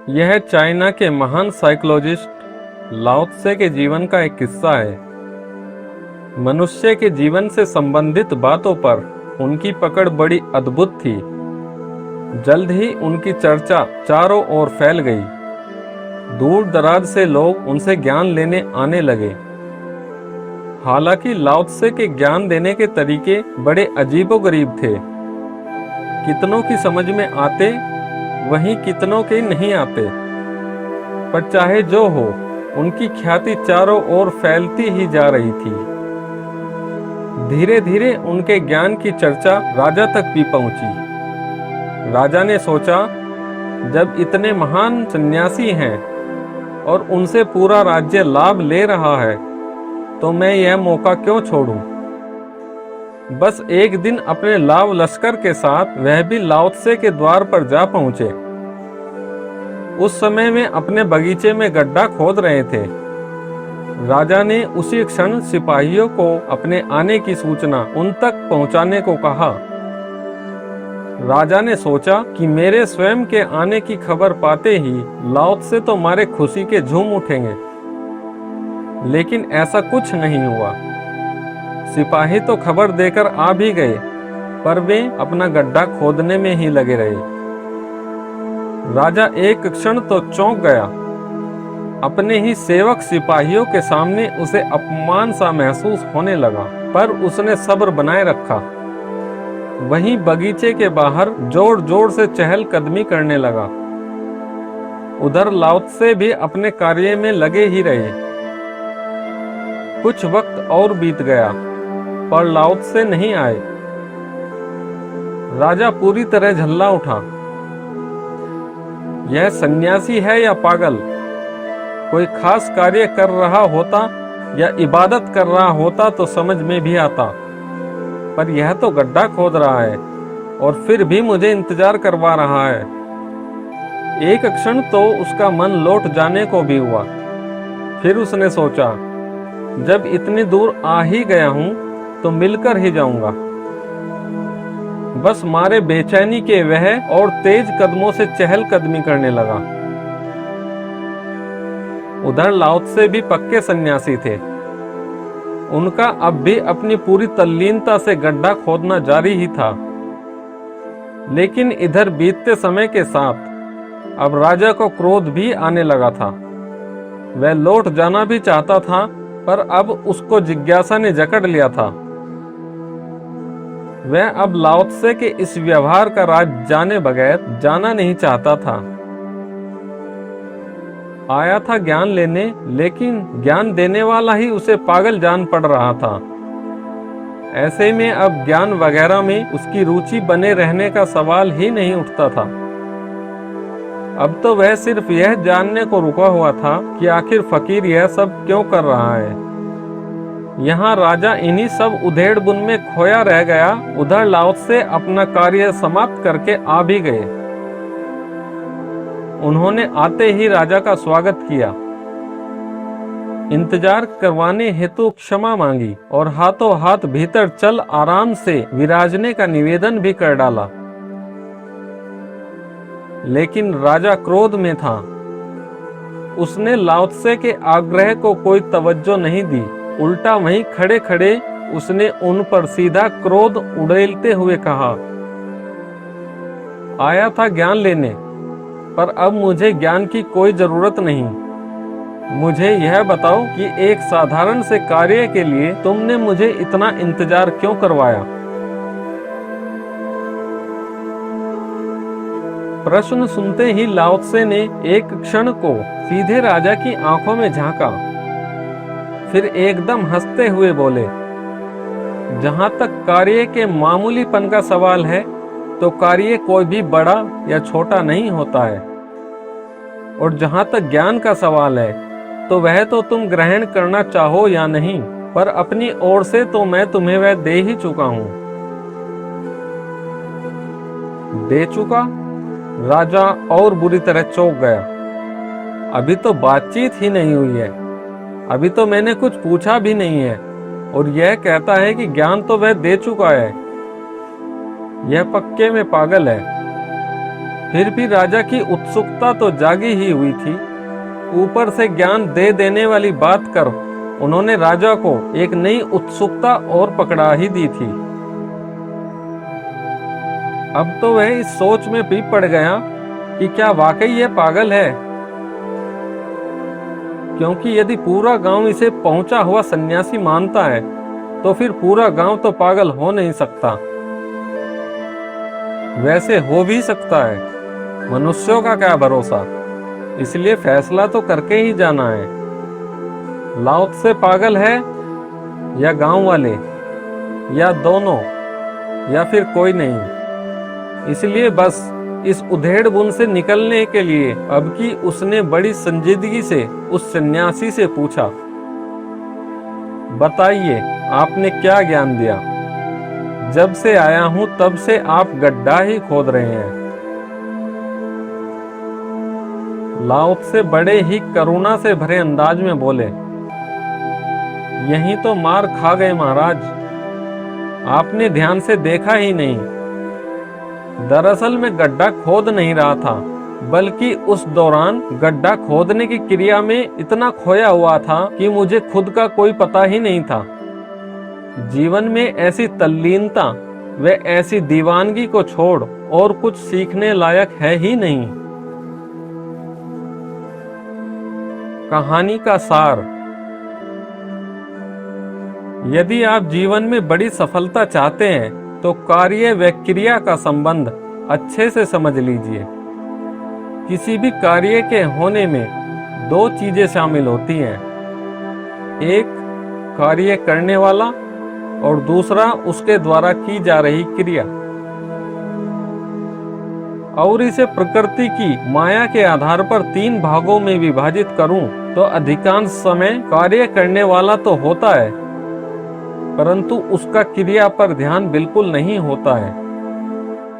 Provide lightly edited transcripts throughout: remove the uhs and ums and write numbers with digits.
यह चाइना के महान साइकोलॉजिस्ट लाओ त्से के जीवन का एक किस्सा है। मनुष्य के जीवन से संबंधित बातों पर उनकी पकड़ बड़ी अद्भुत थी। जल्द ही उनकी चर्चा चारों ओर फैल गई। दूर दराज से लोग उनसे ज्ञान लेने आने लगे। हालांकि लाओ त्से के ज्ञान देने के तरीके बड़े अजीबोगरीब थे। कितनों की समझ में आते, वहीं कितनों के नहीं आते। पर चाहे जो हो, उनकी ख्याति चारों ओर फैलती ही जा रही थी। धीरे धीरे उनके ज्ञान की चर्चा राजा तक भी पहुंची। राजा ने सोचा, जब इतने महान सन्यासी हैं और उनसे पूरा राज्य लाभ ले रहा है, तो मैं यह मौका क्यों छोड़ूं। बस एक दिन अपने लाव लश्कर के साथ वह भी लाओ त्से के द्वार पर जा पहुंचे। उस समय वे अपने बगीचे में गड्ढा खोद रहे थे। राजा ने उसी क्षण सिपाहियों को अपने आने की सूचना उन तक पहुंचाने को कहा। राजा ने सोचा कि मेरे स्वयं के आने की खबर पाते ही लाओ त्से तो मारे खुशी के झूम उठेंगे। लेकिन ऐसा कुछ नहीं हुआ। सिपाही तो खबर देकर आ भी गए, पर वे अपना गड्ढा खोदने में ही लगे रहे। राजा एक क्षण तो चौंक गया। अपने ही सेवक सिपाहियों के सामने उसे अपमान सा महसूस होने लगा, पर उसने सब्र बनाए रखा। वहीं बगीचे के बाहर जोर जोर से चहलकदमी करने लगा। उधर लाओ त्से भी अपने कार्य में लगे ही रहे। कुछ वक्त और बीत गया, पर लाओ त्से नहीं आए। राजा पूरी तरह झल्ला उठा। यह सन्यासी है या पागल? कोई खास कार्य कर रहा होता या इबादत कर रहा होता तो समझ में भी आता, पर यह तो गड्ढा खोद रहा है और फिर भी मुझे इंतजार करवा रहा है। एक क्षण तो उसका मन लौट जाने को भी हुआ। फिर उसने सोचा, जब इतनी दूर आ ही गया हूं तो मिलकर ही जाऊंगा। बस मारे बेचैनी के वह और तेज कदमों से चहलकदमी करने लगा। उधर लाओ त्से भी पक्के सन्यासी थे। उनका अब भी अपनी पूरी तल्लीनता से गड्ढा खोदना जारी ही था। लेकिन इधर बीतते समय के साथ अब राजा को क्रोध भी आने लगा था। वह लौट जाना भी चाहता था, पर अब उसको जिज्ञासा ने जकड़ लिया था। वह अब लाओ त्से के इस व्यवहार का राज जाने बगैर जाना नहीं चाहता था। आया था ज्ञान लेने, लेकिन ज्ञान देने वाला ही उसे पागल जान पड़ रहा था। ऐसे में अब ज्ञान वगैरह में उसकी रुचि बने रहने का सवाल ही नहीं उठता था। अब तो वह सिर्फ यह जानने को रुका हुआ था कि आखिर फकीर यह सब क्यों कर रहा है। यहाँ राजा इन्हीं सब उधेड़ बुन में खोया रह गया। उधर लाओ त्से अपना कार्य समाप्त करके आ भी गए। उन्होंने आते ही राजा का स्वागत किया, इंतजार करवाने हेतु क्षमा मांगी और हाथों हाथ भीतर चल आराम से विराजने का निवेदन भी कर डाला। लेकिन राजा क्रोध में था। उसने लाओ त्से के आग्रह को कोई तवज्जो नहीं दी। उल्टा वहीं खड़े खड़े उसने उन पर सीधा क्रोध उड़ेलते हुए कहा, आया था ज्ञान लेने, पर अब मुझे ज्ञान की कोई जरूरत नहीं। मुझे यह बताओ कि एक साधारण से कार्य के लिए तुमने मुझे इतना इंतजार क्यों करवाया। प्रश्न सुनते ही लाओ त्से ने एक क्षण को सीधे राजा की आंखों में झांका, फिर एकदम हंसते हुए बोले, जहां तक कार्य के मामूलीपन का सवाल है, तो कार्य कोई भी बड़ा या छोटा नहीं होता है। और जहां तक ज्ञान का सवाल है, तो वह तो तुम ग्रहण करना चाहो या नहीं, पर अपनी ओर से तो मैं तुम्हें वह दे ही चुका हूं। दे चुका? राजा और बुरी तरह चौंक गया। अभी तो बातचीत ही नहीं हुई है, अभी तो मैंने कुछ पूछा भी नहीं है, और यह कहता है कि ज्ञान तो वह दे चुका है। यह पक्के में पागल है। फिर भी राजा की उत्सुकता तो जागी ही हुई थी। ऊपर से ज्ञान दे देने वाली बात कर उन्होंने राजा को एक नई उत्सुकता और पकड़ा ही दी थी। अब तो वह इस सोच में भी पड़ गया कि क्या वाकई यह पागल है, क्योंकि यदि पूरा गांव इसे पहुंचा हुआ सन्यासी मानता है तो फिर पूरा गांव तो पागल हो नहीं सकता। वैसे हो भी सकता है, मनुष्यों का क्या भरोसा, इसलिए फैसला तो करके ही जाना है। लाओ त्से पागल है या गांव वाले, या दोनों, या फिर कोई नहीं। इसलिए बस इस उधेड़ बुन से निकलने के लिए अब की उसने बड़ी संजीदगी से उस सन्यासी से पूछा, बताइए आपने क्या ज्ञान दिया? जब से आया हूं तब से आप गड्ढा ही खोद रहे हैं। लाओ त्से बड़े ही करुणा से भरे अंदाज में बोले, यही तो मार खा गए महाराज, आपने ध्यान से देखा ही नहीं। दरअसल मैं गड्ढा खोद नहीं रहा था, बल्कि उस दौरान गड्ढा खोदने की क्रिया में इतना खोया हुआ था कि मुझे खुद का कोई पता ही नहीं था। जीवन में ऐसी तल्लीनता व ऐसी दीवानगी को छोड़ और कुछ सीखने लायक है ही नहीं। कहानी का सार, यदि आप जीवन में बड़ी सफलता चाहते हैं तो कार्य व क्रिया का संबंध अच्छे से समझ लीजिए। किसी भी कार्य के होने में दो चीजें शामिल होती हैं, एक कार्य करने वाला और दूसरा उसके द्वारा की जा रही क्रिया। और इसे प्रकृति की माया के आधार पर तीन भागों में विभाजित करूं तो अधिकांश समय कार्य करने वाला तो होता है, परंतु उसका क्रिया पर ध्यान बिल्कुल नहीं होता है।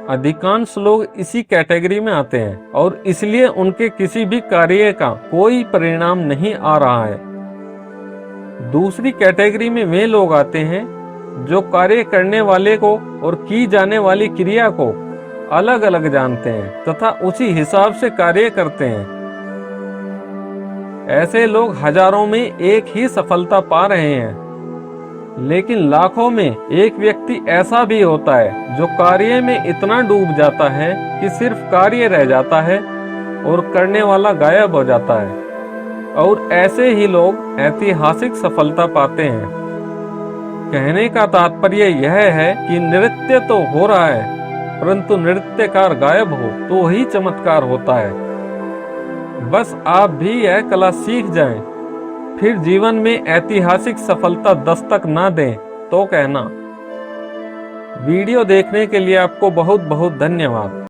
अधिकांश लोग इसी कैटेगरी में आते हैं और इसलिए उनके किसी भी कार्य का कोई परिणाम नहीं आ रहा है। दूसरी कैटेगरी में वे लोग आते हैं जो कार्य करने वाले को और की जाने वाली क्रिया को अलग अलग जानते हैं तथा उसी हिसाब से कार्य करते हैं। ऐसे लोग हजारों में एक ही सफलता पा रहे हैं, लेकिन लाखों में एक व्यक्ति ऐसा भी होता है जो कार्य में इतना डूब जाता है कि सिर्फ कार्य रह जाता है और करने वाला गायब हो जाता है। और ऐसे ही लोग ऐतिहासिक सफलता पाते हैं। कहने का तात्पर्य यह है कि नृत्य तो हो रहा है, परंतु नृत्यकार गायब हो तो ही चमत्कार होता है। बस आप भी यह कला सीख जाएं, फिर जीवन में ऐतिहासिक सफलता दस्तक ना दें तो कहना। वीडियो देखने के लिए आपको बहुत बहुत धन्यवाद।